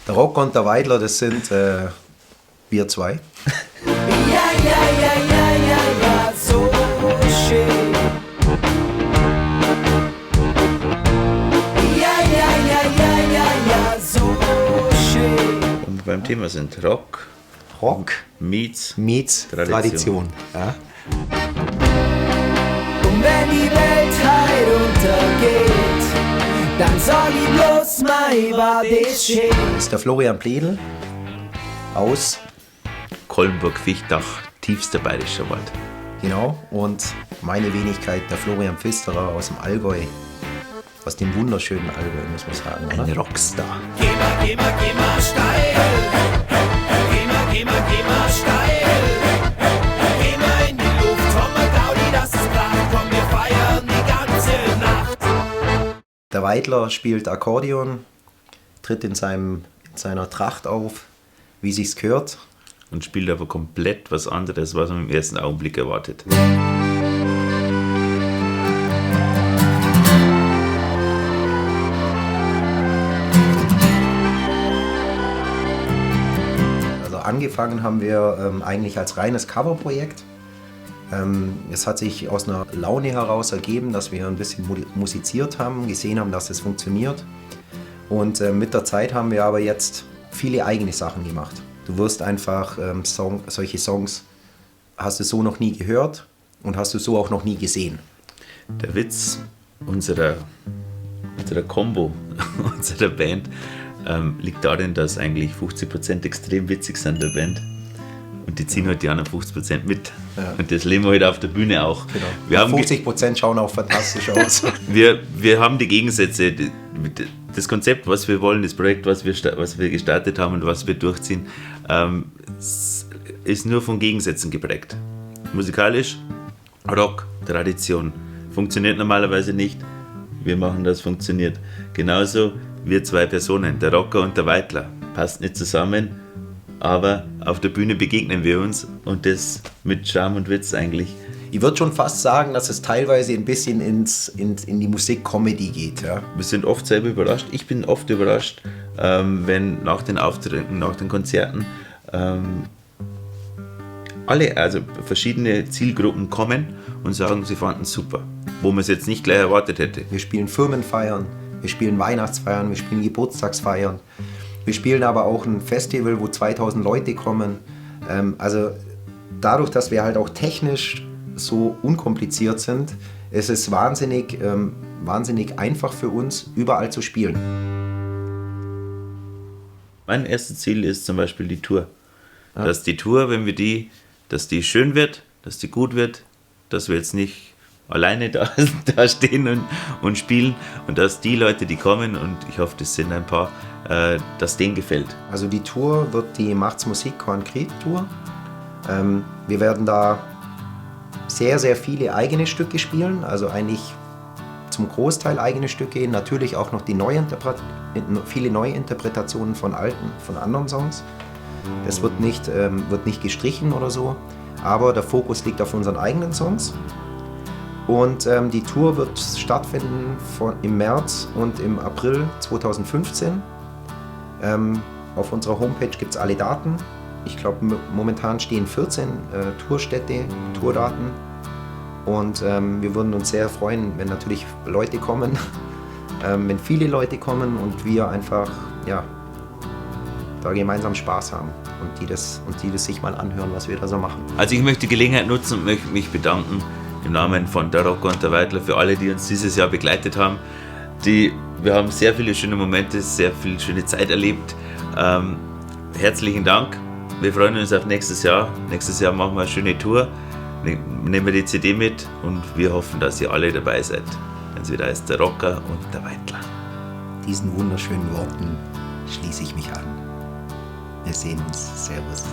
Der Rocker und der Weidler, das sind wir zwei. Ja, so schön. Ja, so schön. Und beim Thema sind Rock meets Tradition. Ja. Und wenn die Welt heil untergeht, dann sag ich bloß mal, war das schön. Das ist der Florian Pledl aus, Kollenburg-Fichtach, tiefster bayerischer Wald. genau, und meine Wenigkeit, der Florian Pfisterer aus dem Allgäu. Aus dem wunderschönen Allgäu, muss man sagen, oder? Ein Rockstar. Geh mal steil. Geh mal steil. Geh mal in die Luft, komm mal Gaudi, das ist klar. Komm, wir feiern die ganze Nacht. Der Weidler spielt Akkordeon, tritt in seiner Tracht auf, wie sich's gehört. Und spielt aber komplett was anderes, was man im ersten Augenblick erwartet. Also angefangen haben wir eigentlich als reines Coverprojekt. Es hat sich aus einer Laune heraus ergeben, dass wir ein bisschen musiziert haben, gesehen haben, dass es funktioniert. Und mit der Zeit haben wir aber jetzt viele eigene Sachen gemacht. Du wirst einfach solche Songs hast du so noch nie gehört und hast du so auch noch nie gesehen. Der Witz unserer Combo, unserer Band, liegt darin, dass eigentlich 50% extrem witzig sind der Band. Und die ziehen halt die anderen 50% mit. Ja. Und das leben wir halt auf der Bühne auch. Genau. Wir haben 50% schauen auch fantastisch aus. wir haben die Gegensätze. Das Konzept, was wir wollen, das Projekt, was wir gestartet haben und was wir durchziehen, ist nur von Gegensätzen geprägt. Musikalisch, Rock, Tradition. Funktioniert normalerweise nicht. Wir machen das, funktioniert. Genauso wir zwei Personen, der Rocker und der Weidler. Passt nicht zusammen, aber auf der Bühne begegnen wir uns und das mit Charme und Witz eigentlich. Ich würde schon fast sagen, dass es teilweise ein bisschen in die Musik-Comedy geht. Ja? Wir sind oft selber überrascht. Ich bin oft überrascht, wenn nach den Auftritten, nach den Konzerten also verschiedene Zielgruppen kommen und sagen, sie fanden es super, wo man es jetzt nicht gleich erwartet hätte. Wir spielen Firmenfeiern, wir spielen Weihnachtsfeiern, wir spielen Geburtstagsfeiern. Wir spielen aber auch ein Festival, wo 2000 Leute kommen. Also dadurch, dass wir halt auch technisch so unkompliziert sind, ist es wahnsinnig einfach für uns, überall zu spielen. Mein erstes Ziel ist zum Beispiel die Tour. Ja. Dass die Tour, dass die schön wird, dass die gut wird, dass wir jetzt nicht alleine da stehen und spielen und dass die Leute, die kommen, und ich hoffe, das sind ein paar, dass denen gefällt. Also die Tour wird die Macht's Musik Konkret Tour. Wir werden da sehr, sehr viele eigene Stücke spielen, also eigentlich zum Großteil eigene Stücke, natürlich auch noch die viele Neuinterpretationen von anderen Songs. Das wird nicht gestrichen oder so, aber der Fokus liegt auf unseren eigenen Songs. Und die Tour wird stattfinden im März und im April 2015. Auf unserer Homepage gibt es alle Daten. Ich glaube, momentan stehen 14 Tourstädte, Tourdaten. Und wir würden uns sehr freuen, wenn natürlich Leute kommen, wenn viele Leute kommen und wir einfach da gemeinsam Spaß haben und die das sich mal anhören, was wir da so machen. Also ich möchte die Gelegenheit nutzen und möchte mich bedanken im Namen von der Rocker und der Weidler für alle, die uns dieses Jahr begleitet haben. Wir haben sehr viele schöne Momente, sehr viel schöne Zeit erlebt. Herzlichen Dank. Wir freuen uns auf nächstes Jahr. Nächstes Jahr machen wir eine schöne Tour. Nehmen wir die CD mit und wir hoffen, dass ihr alle dabei seid. Wenn es wieder heißt, der Rocker und der Weidler. Diesen wunderschönen Worten schließe ich mich an. Wir sehen uns. Servus.